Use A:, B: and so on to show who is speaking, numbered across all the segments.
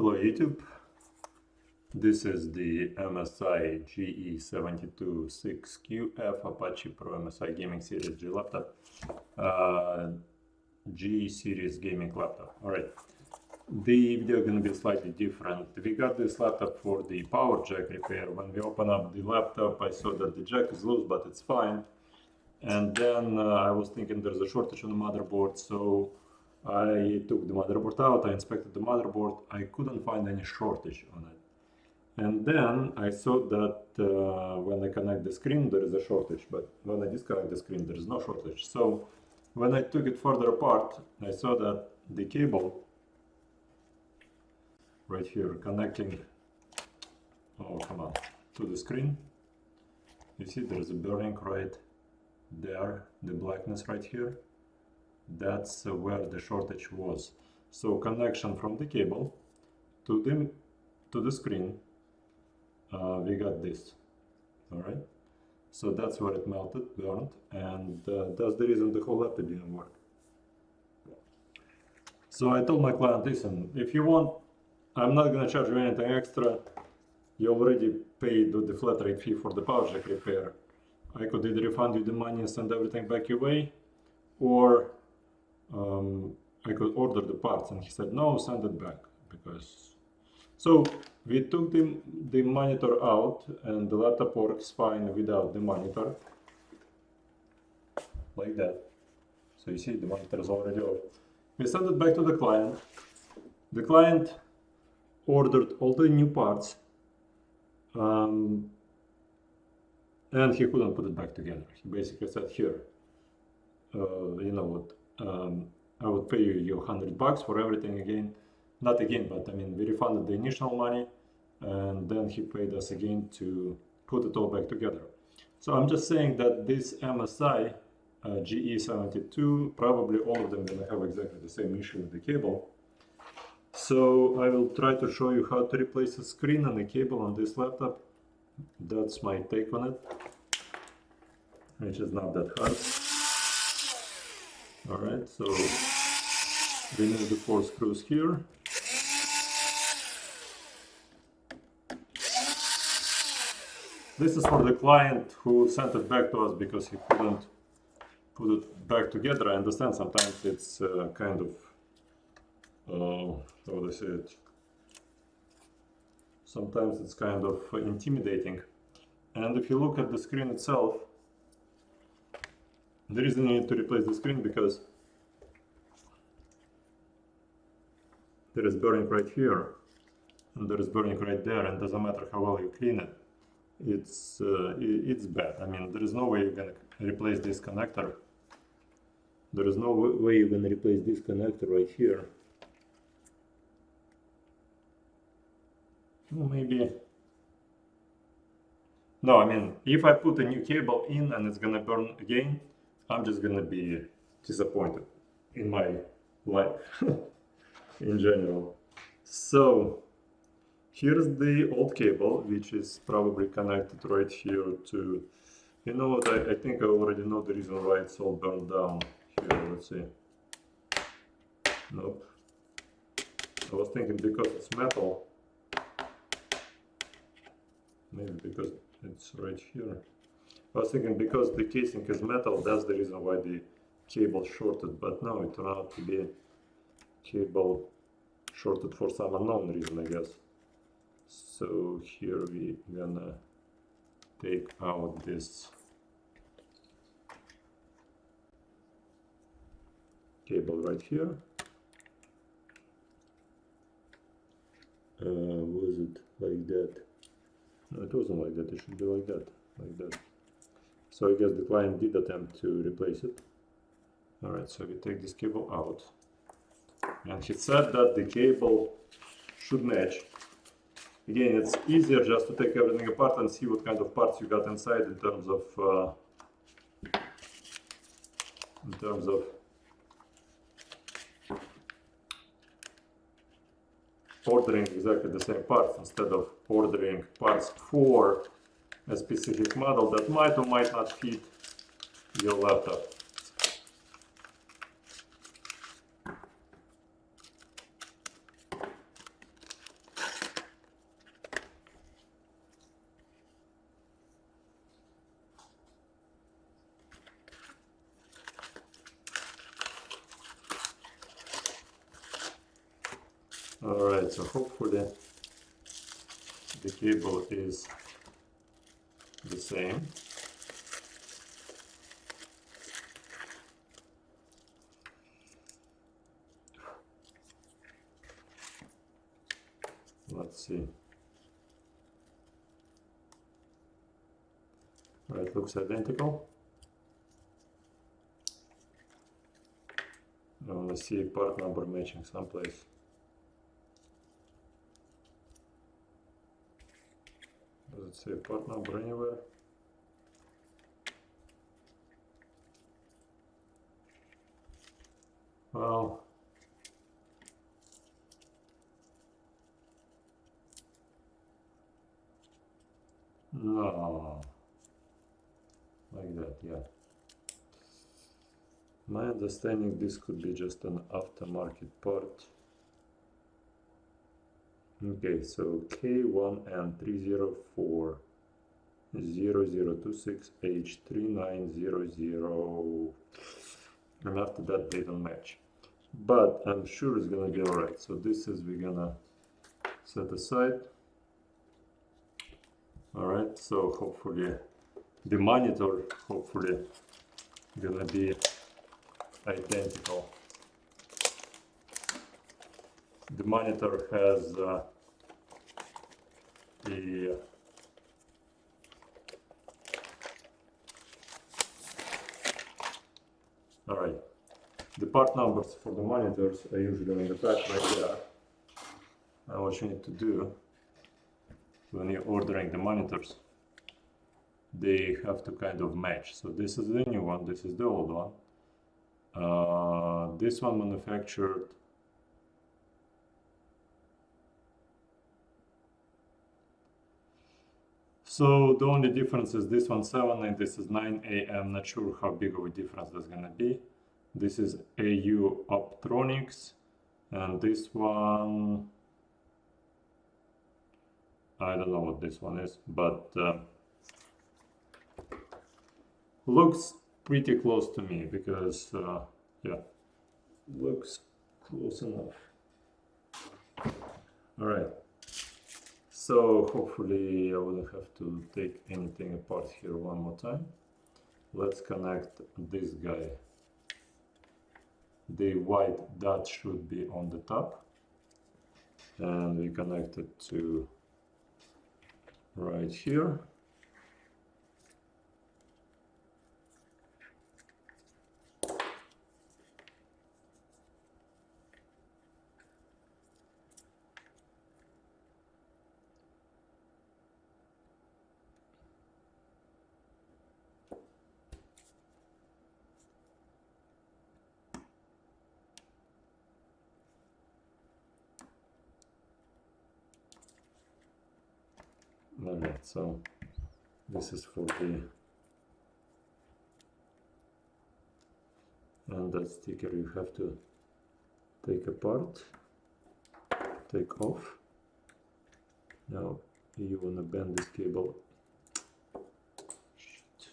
A: Hello YouTube, this is the MSI GE72 6QF Apache Pro MSI Gaming Series G laptop, G series gaming laptop. Alright, the video is going to be slightly different. We got this laptop for the power jack repair. When we open up the laptop, I saw that the jack is loose, but it's fine. And then I was thinking there's a shortage on the motherboard, so I took the motherboard out, I inspected the motherboard, I couldn't find any shortage on it. And then I saw that when I connect the screen there is a shortage, but when I disconnect the screen there is no shortage. So when I took it further apart, I saw that the cable right here connecting, to the screen, you see there's a burning right there, the blackness right here. That's where the shortage was. So connection from the cable to the screen, we got this. All right. So that's where it melted, burned, and that's the reason the whole laptop didn't work. So I told my client, listen, if you want, I'm not gonna charge you anything extra. You already paid the flat rate fee for the power jack repair. I could either refund you the money and send everything back your way, or I could order the parts. And he said, no, send it back. Because so we took the monitor out, and the laptop works fine without the monitor, like that. So you see the monitor is already off. We sent it back to the client. The client ordered all the new parts, and he couldn't put it back together. He basically said, here, you know what, I would pay you $100 for everything again. Not again, but I mean, we refunded the initial money, and then he paid us again to put it all back together. So I'm just saying that this MSI GE72, probably all of them gonna have exactly the same issue with the cable. So I will try to show you how to replace the screen and the cable on this laptop. That's my take on it, which is not that hard. Alright, so remove the 4 screws here. This is for the client who sent it back to us because he couldn't put it back together. I understand sometimes it's kind of, how do I say it? Sometimes it's kind of intimidating. And if you look at the screen itself, there is a need to replace the screen because there is burning right here and there is burning right there, and doesn't matter how well you clean it, it's bad. I mean, there is no way you're gonna replace this connector. There is no way you're gonna replace this connector right here. Well, maybe. No, I mean, if I put a new cable in and it's gonna burn again, I'm just gonna be disappointed in my life in general. So here's the old cable, which is probably connected right here to, you know what, I think I already know the reason why it's all burned down here. Let's see. Nope. I was thinking because it's metal. Maybe because it's right here. I was thinking because the casing is metal, that's the reason why the cable shorted, but no, it turned out to be cable shorted for some unknown reason, I guess. So here we gonna take out this cable right here. Was it like that? No, it wasn't like that. It should be like that, like that. So I guess the client did attempt to replace it. All right, so we take this cable out, and he said that the cable should match. Again, it's easier just to take everything apart and see what kind of parts you got inside in terms of ordering exactly the same parts instead of ordering parts for a specific model that might or might not fit your laptop. Alright, so hopefully the cable is the same. Let's see. Right, looks identical. I want to see part number matching someplace. Does it say part number anywhere? Well, no, like that, yeah. My understanding, this could be just an aftermarket part. Okay, so K1M30400026H3900, and after that they don't match. But I'm sure it's gonna be alright. So this is we're gonna set aside. Alright, so hopefully the monitor gonna be identical. The monitor has the alright. The part numbers for the monitors are usually on the back right there. And what you need to do when you're ordering the monitors, they have to kind of match. So this is the new one, this is the old one. This one manufactured so the only difference is this one 7 and this is 9 AM. Not sure how big of a difference that's gonna be. This is AU Optronics, and this one I don't know what this one is, but looks pretty close to me because yeah, looks close enough. All right, so hopefully I wouldn't have to take anything apart here one more time. Let's connect this guy. The white dot should be on the top, and we connect it to right here. Alright, so this is for the, and that sticker you have to take apart, take off. Now you want to bend this cable. Shit.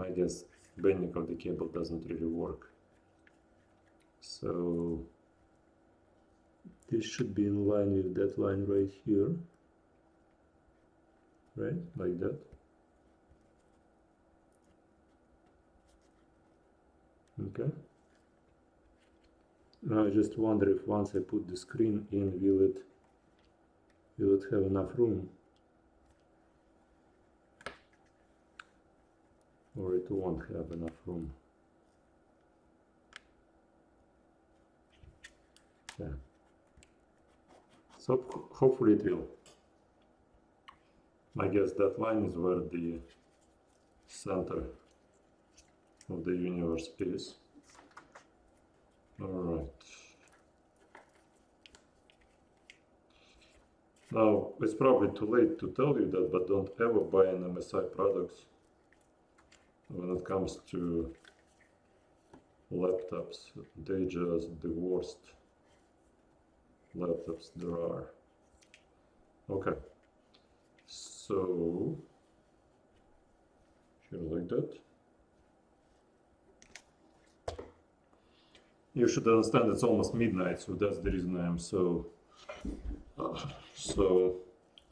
A: I guess bending of the cable doesn't really work. So this should be in line with that line right here, right, like that. Okay. Now I just wonder if once I put the screen in, will it have enough room, or it won't have enough room. Yeah. So hopefully it will. I guess that line is where the center of the universe is. Alright. Now, it's probably too late to tell you that, but don't ever buy an MSI products when it comes to laptops. They just the worst laptops there are. Okay. So So here like that. You should understand it's almost midnight, so that's the reason I am so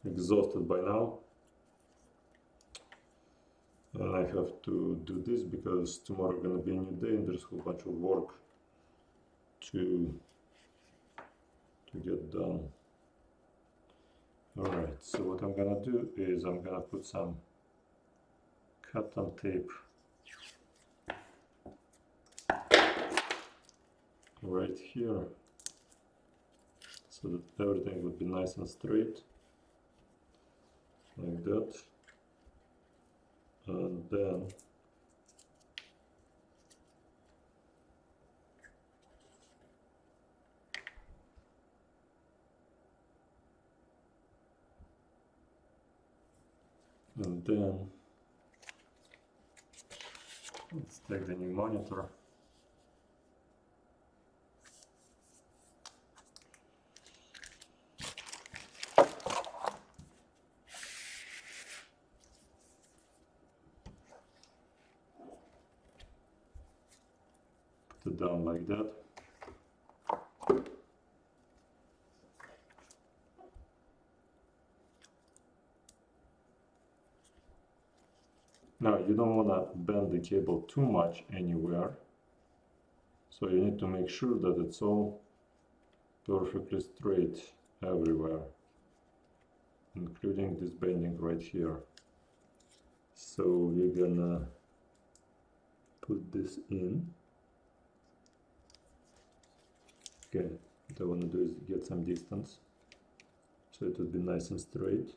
A: exhausted by now. And I have to do this because tomorrow gonna be a new day and there's a whole bunch of work to get done. Alright, so what I'm gonna do is I'm gonna put some cotton tape right here so that everything would be nice and straight like that, and then let's take the new monitor. Put it down like that. Now you don't want to bend the cable too much anywhere, so you need to make sure that it's all perfectly straight everywhere, including this bending right here. So we're gonna put this in. Okay, what I want to do is get some distance so it would be nice and straight.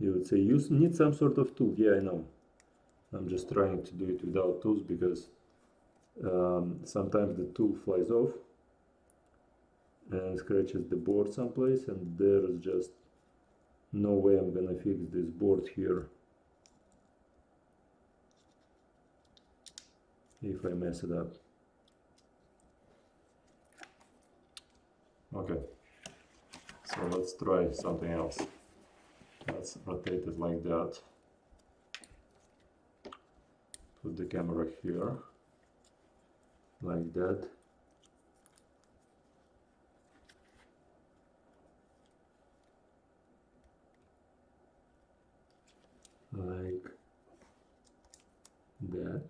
A: You would say you need some sort of tool. Yeah, I know. I'm just trying to do it without tools because sometimes the tool flies off and scratches the board someplace, and there's just no way I'm gonna fix this board here if I mess it up. Okay, so let's try something else. Let's rotate it like that. Put the camera here, like that. Like that.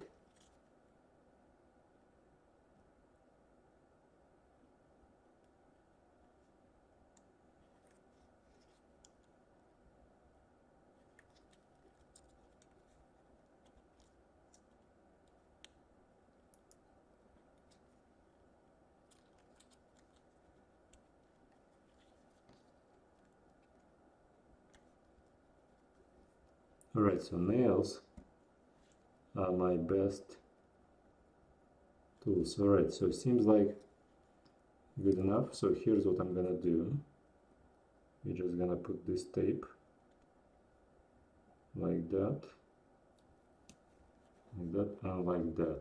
A: Alright, so nails are my best tools. Alright, so it seems like good enough. So here's what I'm gonna do. We're just gonna put this tape like that, and like that.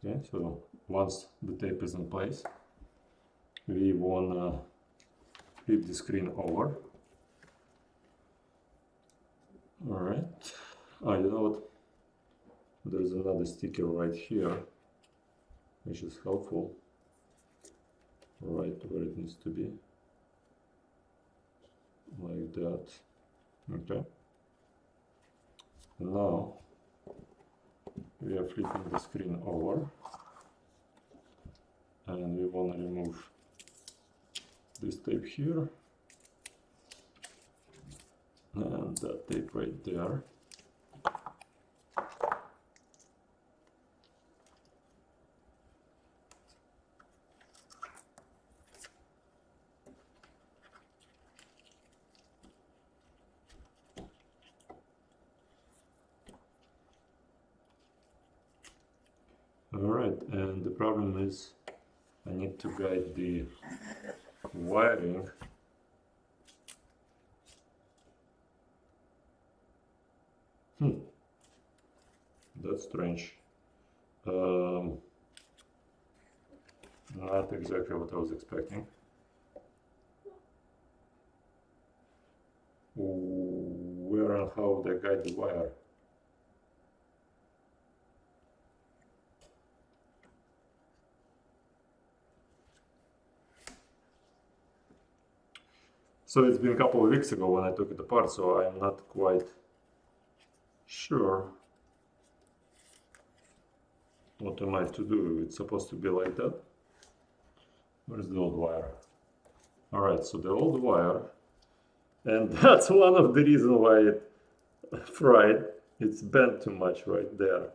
A: Okay, so once the tape is in place, we wanna flip the screen over. Alright, you know what? There's another sticker right here, which is helpful, right where it needs to be, like that. Okay, and now we are flipping the screen over, and we want to remove this tape here and that tape right there. Alright, and the problem is I need to guide the wiring That's strange. Not exactly what I was expecting. Where and how they guide the wire? So it's been a couple of weeks ago when I took it apart, so I'm not quite sure what am I to do. It's supposed to be like that. Where's the old wire? Alright, so the old wire, and that's one of the reasons why it fried. It's bent too much right there.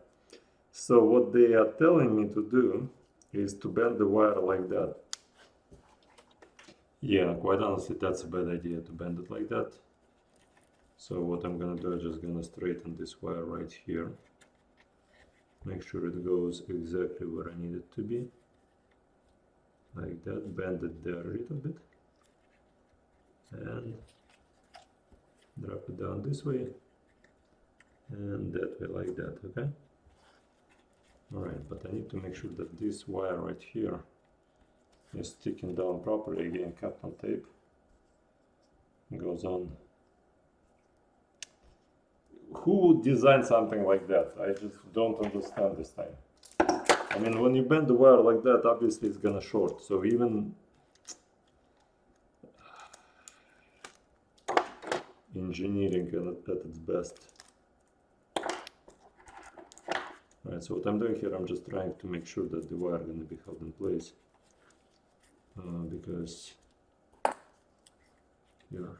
A: So what they are telling me to do is to bend the wire like that. Yeah, quite honestly, that's a bad idea to bend it like that. So what I'm gonna do, I'm just gonna straighten this wire right here. Make sure it goes exactly where I need it to be. Like that, bend it there a little bit. And drop it down this way. And that way, like that, okay? Alright, but I need to make sure that this wire right here is sticking down properly. Again, Kapton tape goes on. Who would design something like that? I just don't understand this time. I mean, when you bend the wire like that, obviously it's gonna short. So even engineering at its best. Alright, so what I'm doing here, I'm just trying to make sure that the wire is gonna be held in place. Because here,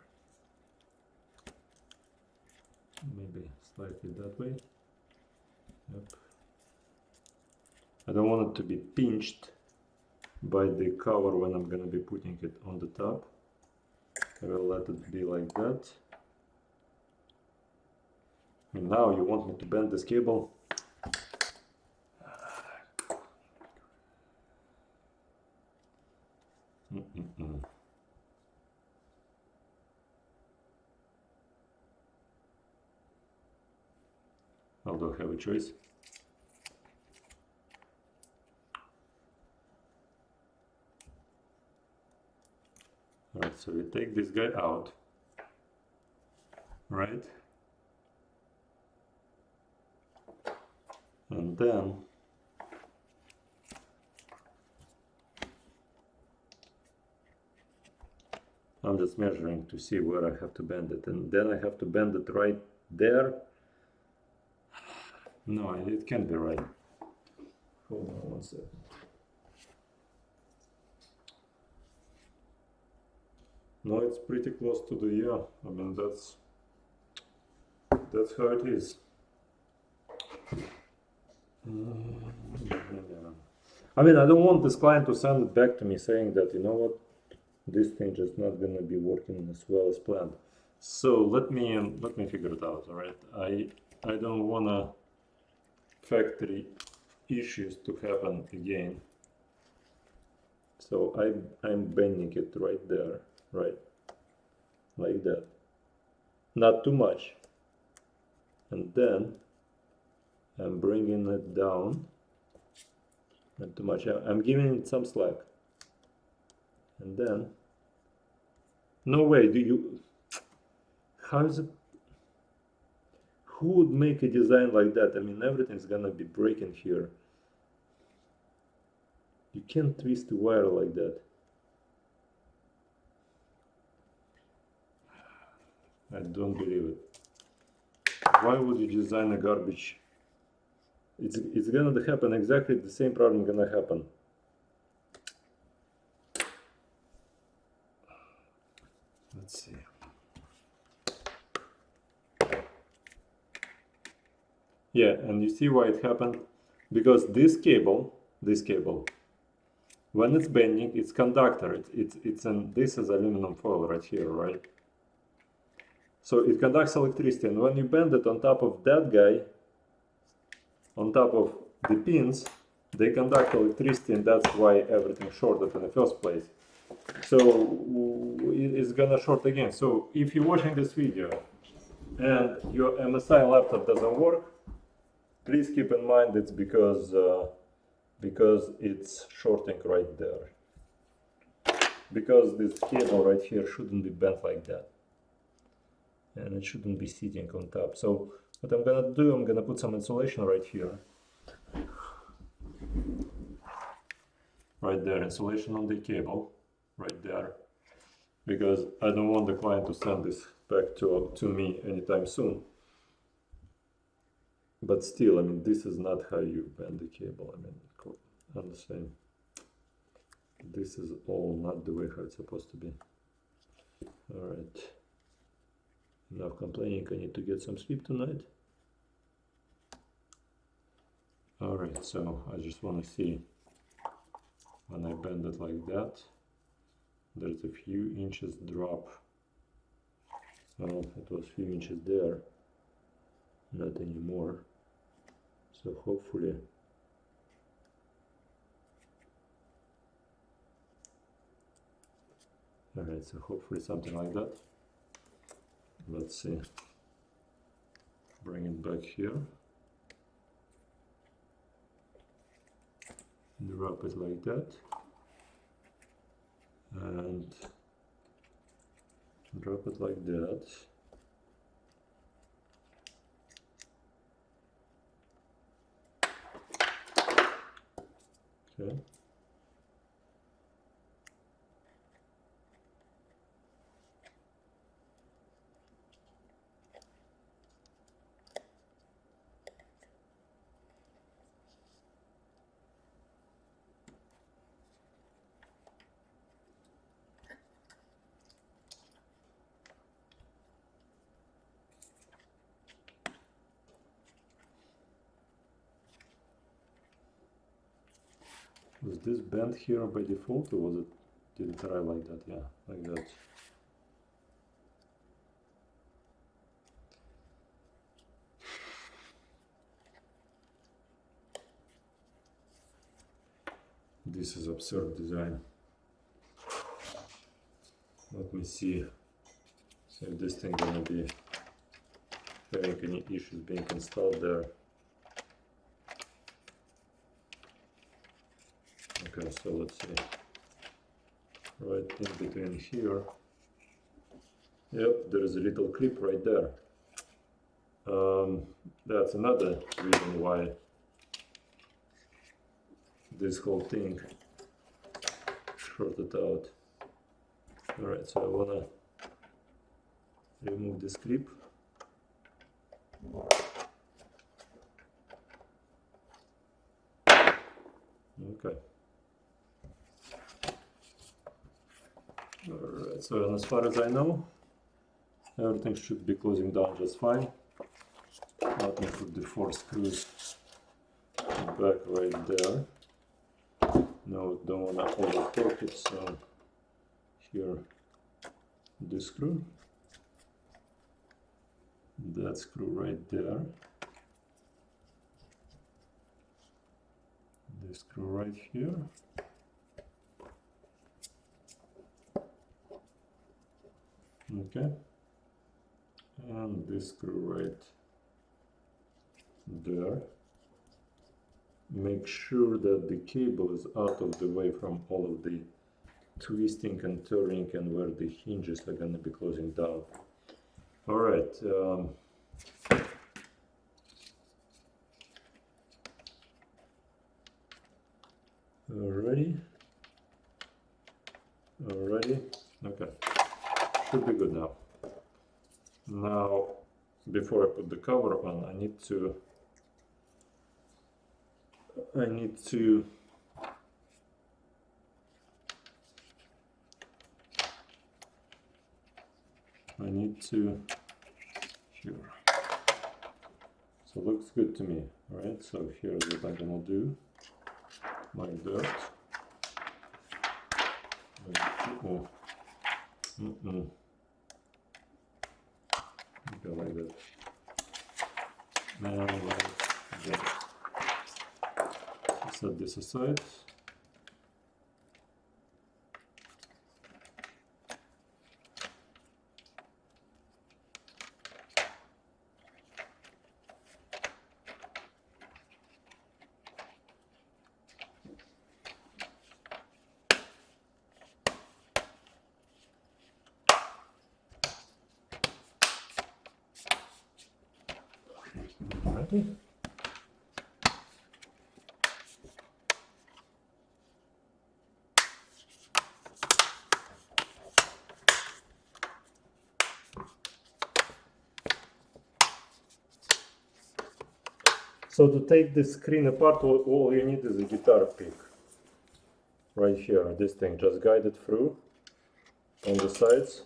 A: maybe slightly that way. Yep. I don't want it to be pinched by the cover when I'm gonna be putting it on the top. I will let it be like that. And now you want me to bend this cable. Although I have a choice. Alright, so we take this guy out, right? And then I'm just measuring to see where I have to bend it, and then I have to bend it right there. No, it can't be right. Hold on one second. No, it's pretty close to the, yeah, I mean, that's how it is. I mean, I don't want this client to send it back to me saying that, you know what, this thing is not gonna be working as well as planned. So let me figure it out. All right, I don't wanna factory issues to happen again. So I'm bending it right there, right, like that, not too much, and then I'm bringing it down, not too much. I'm giving it some slack, and then no way do you, how is it, who would make a design like that? I mean, everything's gonna be breaking here. You can't twist the wire like that. I don't believe it. Why would you design a garbage? It's gonna happen exactly the same problem gonna happen. Let's see. Yeah, and you see why it happened? Because this cable, when it's bending, it's conductor. This is aluminum foil right here, right? So it conducts electricity, and when you bend it on top of that guy, on top of the pins, they conduct electricity, and that's why everything shorted in the first place. So it's gonna short again. So if you're watching this video and your MSI laptop doesn't work, please keep in mind it's because it's shorting right there. Because this cable right here shouldn't be bent like that, and it shouldn't be sitting on top. So what I'm gonna do, I'm gonna put some insulation right here, right there, insulation on the cable, right there, because I don't want the client to send this back to me anytime soon. But still, I mean, this is not how you bend the cable. I mean, understand? This is all not the way how it's supposed to be. All right. Enough complaining. I need to get some sleep tonight. All right. So I just want to see when I bend it like that, there's a few inches drop. Well, it was a few inches there, not anymore. So hopefully alright, so hopefully something like that. Let's see. Bring it back here. Drop it like that. And drop it like that. Okay. Was this bent here by default, or was it, did it arrive like that? Yeah, like that. This is absurd design. Let me see if this thing gonna be having any issues being installed there. Okay, so let's see. Right in between here. Yep, there is a little clip right there. That's another reason why this whole thing shorted out. Alright, so I wanna remove this clip. Okay. Alright, so and as far as I know, everything should be closing down just fine. Let me put the 4 screws back right there. No, don't want to over torque it, so here this screw, that screw right there, this screw right here, okay, and this screw right there. Make sure that the cable is out of the way from all of the twisting and turning and where the hinges are going to be closing down. All right. Alrighty. Okay. Should be good now. Now, before I put the cover on, I need to here. So looks good to me, right? So here's what I'm gonna do, like that. Okay, like that. Now like that. Set this aside. Okay. So to take the screen apart, all you need is a guitar pick. Right here, this thing, just guide it through on the sides.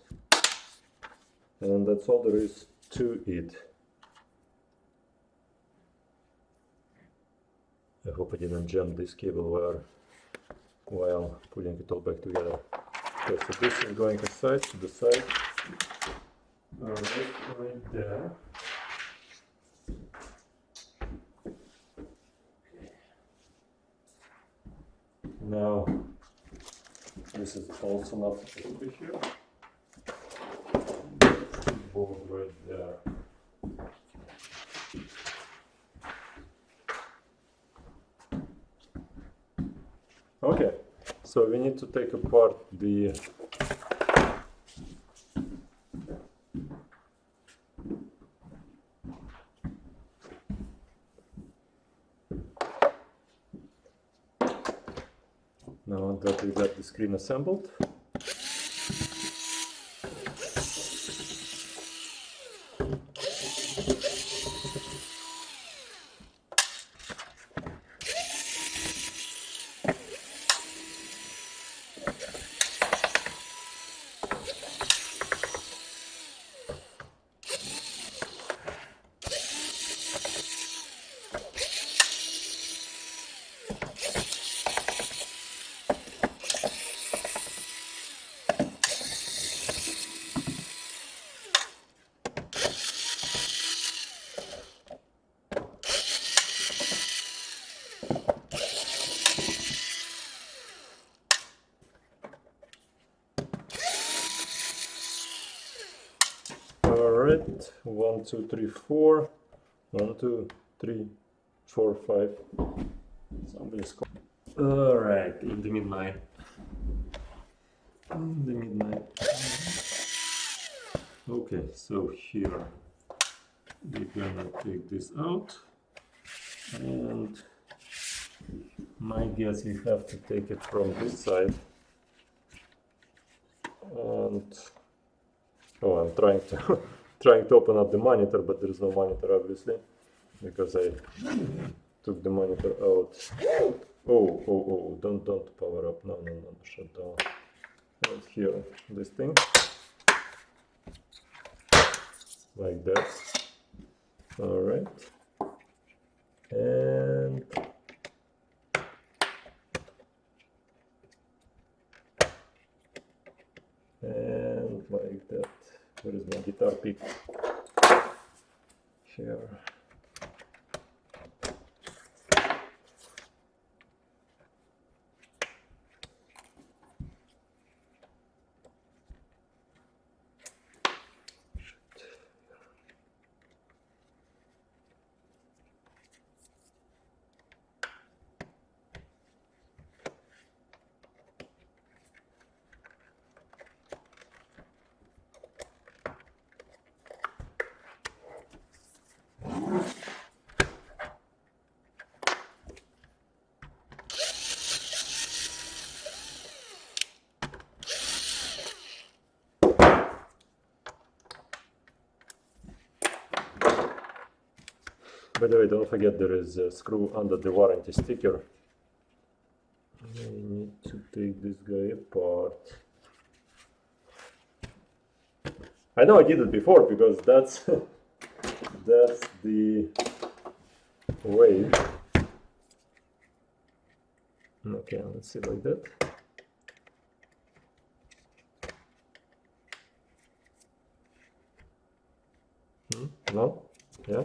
A: And that's all there is to it. I hope I didn't jam this cable wire while putting it all back together. Okay, so this is going aside to the side. Alright, right there. Now, this is also not supposed to be here. Both right there. Okay, so we need to take apart the now that we got the screen assembled. Alright, 1, 2, 3, 4. 1, 2, 3, 4, 5. Somebody's calling. Alright, in the midnight. In the midnight. Okay, so here we're gonna take this out, and my guess we have to take it from this side. And oh, I'm trying to trying to open up the monitor, but there is no monitor obviously because I took the monitor out. Oh! Don't power up. No, shut down. Right here, this thing, like that. All right, and like that. Where is my guitar pick? Here. By the way, don't forget there is a screw under the warranty sticker. I need to take this guy apart. I know I did it before because that's that's the way. Okay, let's see like that. No? Yeah?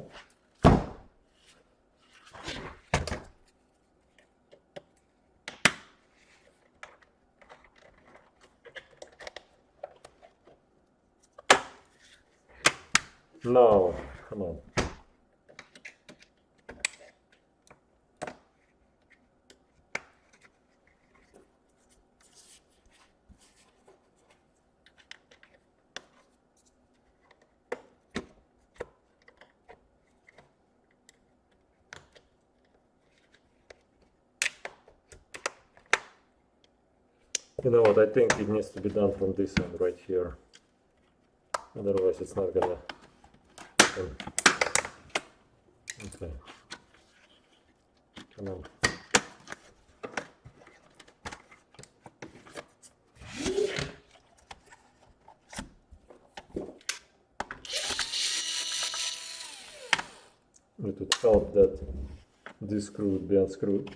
A: No, come on. You know what, I think it needs to be done from this end right here. Otherwise it's not gonna happen. Okay. Come on. It would help that this screw would be unscrewed.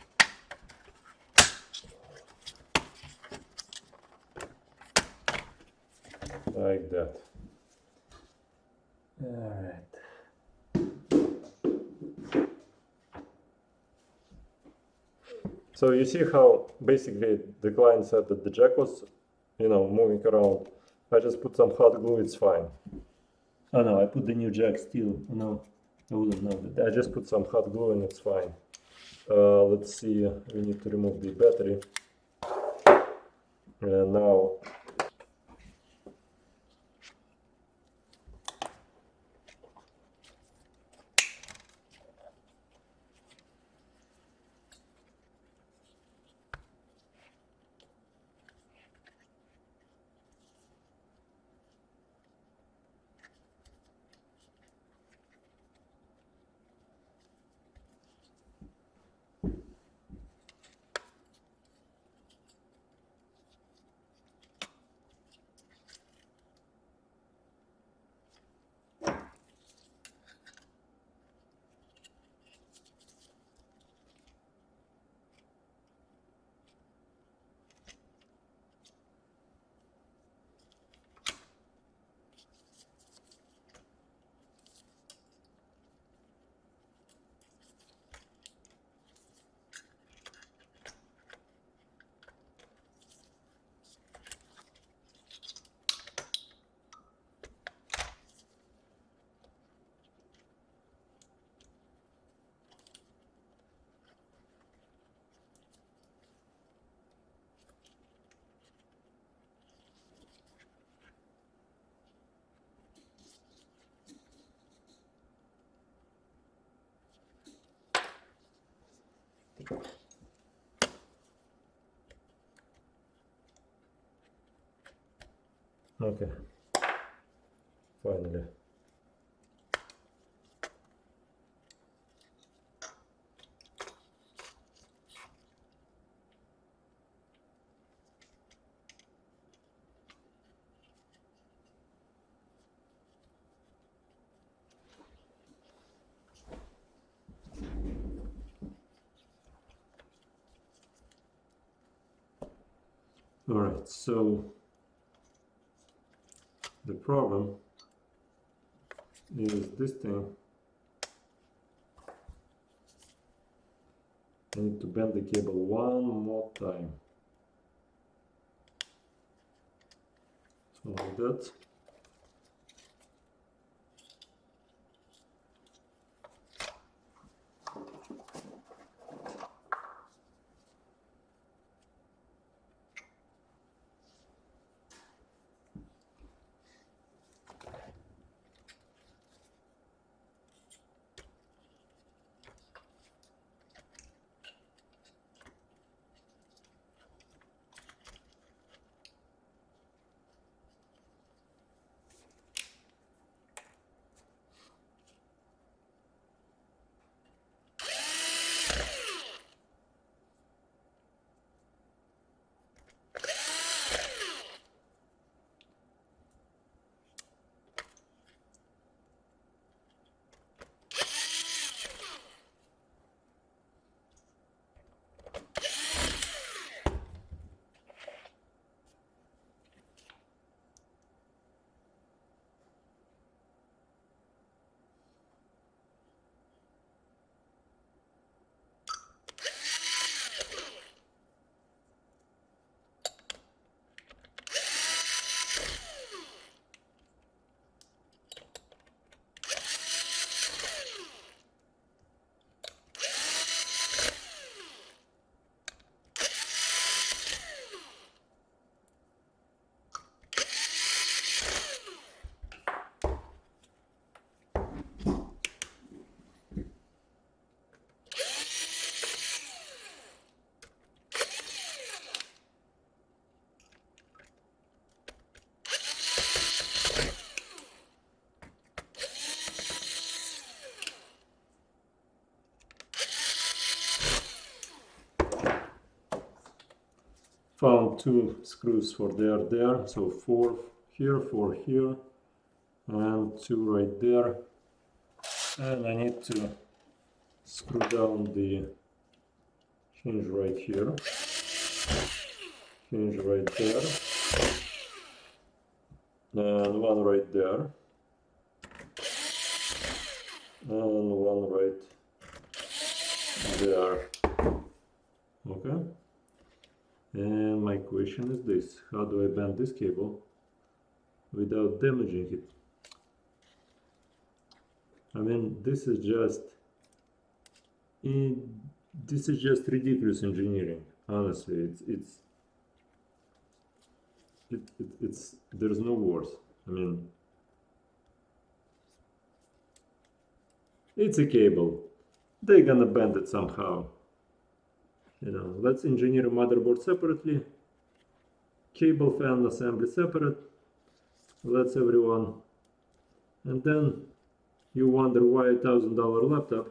A: Like that. Alright. So you see how basically the client said that the jack was, moving around. I just put some hot glue, it's fine. Oh no, I put the new jack still. No, I wouldn't know that. I just put some hot glue and it's fine. Let's see, we need to remove the battery. And now okay, finally. Alright, so the problem is this thing. I need to bend the cable one more time. So like that. found 2 screws for there, so 4 here, 4 here, and 2 right there. And I need to screw down the hinge right here, hinge right there, and one right there, and one right there. Okay. And my question is this: how do I bend this cable without damaging it? I mean, this is just ridiculous engineering. Honestly, it's there's no words. I mean, it's a cable. They're gonna bend it somehow. You know, let's engineer a motherboard separately, cable fan assembly separate. Let's everyone, and then you wonder why $1,000 laptop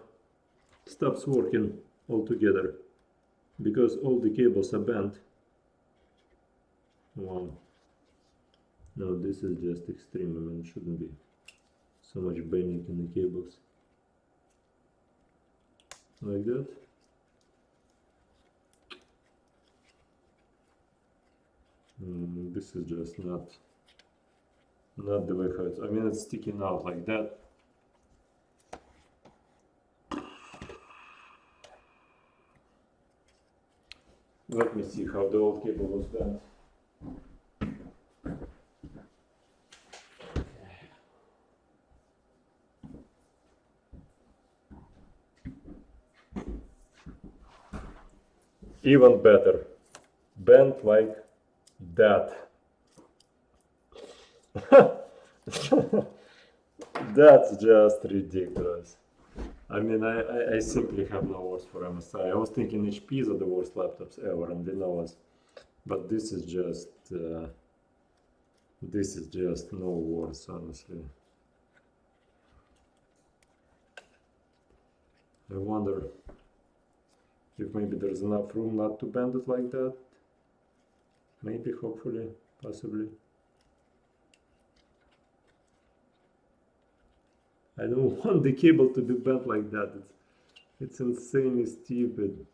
A: stops working altogether, because all the cables are bent. Wow. No, this is just extreme. I mean, it shouldn't be so much bending in the cables. Like that. This is just not the way how it's, I mean, it's sticking out like that. Let me see how the old cable was bent. Even better, bent like that. That's just ridiculous. I mean, I simply have no words for MSI. I was thinking HPs are the worst laptops ever, and Lenovo's, but this is just no words, honestly. I wonder if maybe there's enough room not to bend it like that. Maybe, hopefully, possibly. I don't want the cable to be bent like that. It's insanely stupid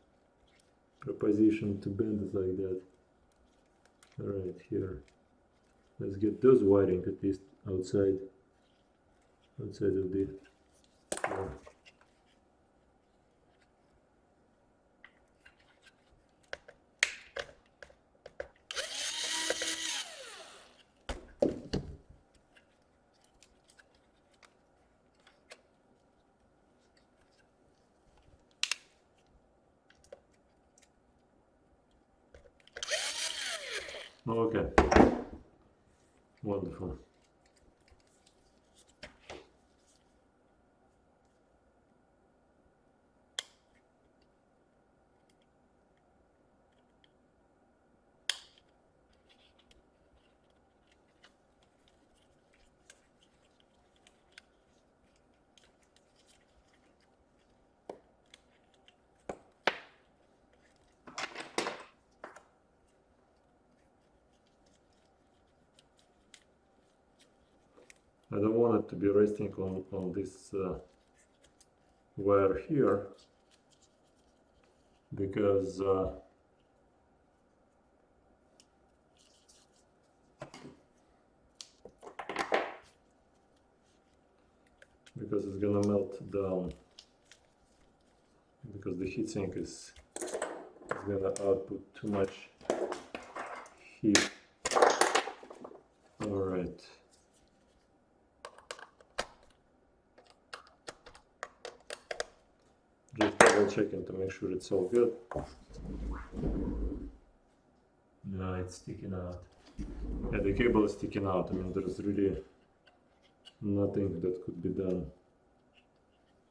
A: proposition to bend it like that. Alright, here. Let's get those wiring at least outside of the floor. Okay, wonderful. I don't want it to be resting on this wire here, because it's gonna melt down, because the heatsink is gonna output too much heat. All right. Just double checking to make sure it's all good. No, it's sticking out. Yeah, the cable is sticking out. I mean, there's really nothing that could be done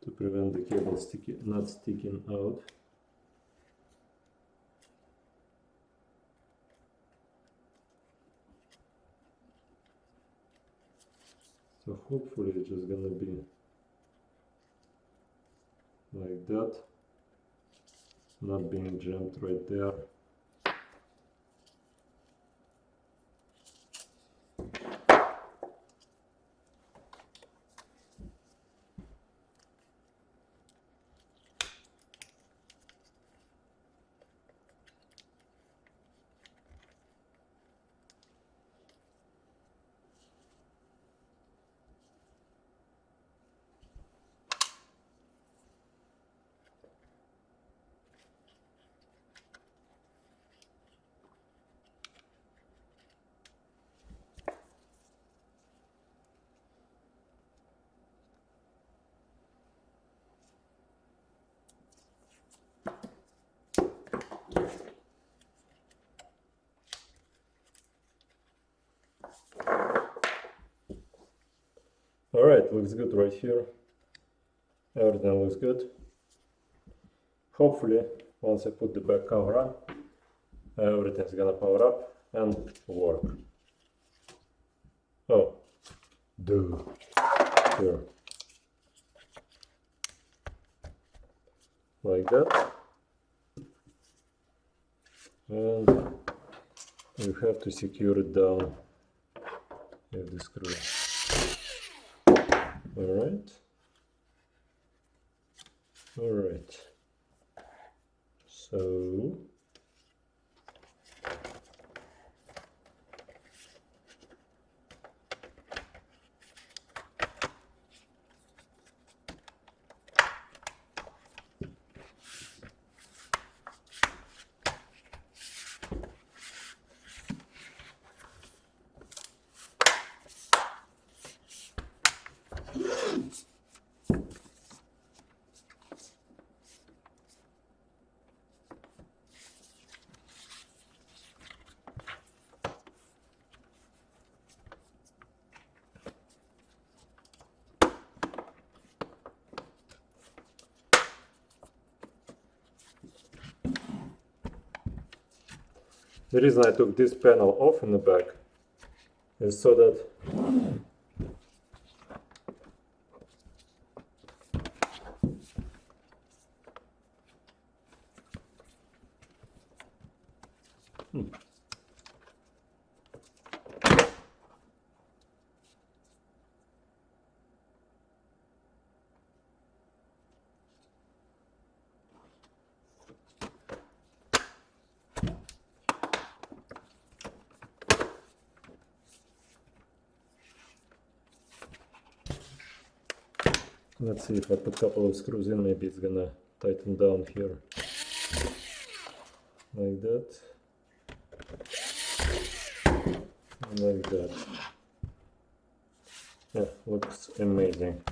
A: to prevent the cable not sticking out. So hopefully it's just gonna be like that, not being jammed right there. Alright, looks good right here. Everything looks good. Hopefully, once I put the back cover on, everything's gonna power up and work. Oh, dude. Here. Like that. And you have to secure it down with the screw. Alright. Alright. So the reason I took this panel off in the back is so that let's see if I put a couple of screws in, maybe it's gonna tighten down here. Like that. And like that. Yeah, looks amazing.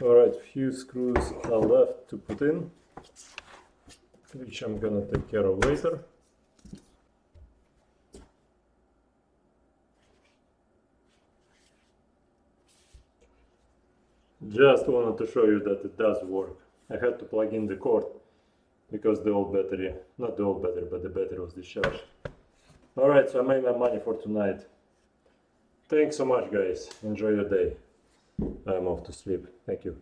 A: Alright, few screws are left to put in, which I'm gonna take care of later. Just wanted to show you that it does work. I had to plug in the cord because the old battery, not the old battery, but the battery was discharged. Alright, so I made my money for tonight. Thanks so much, guys. Enjoy your day. I'm off to sleep. Thank you.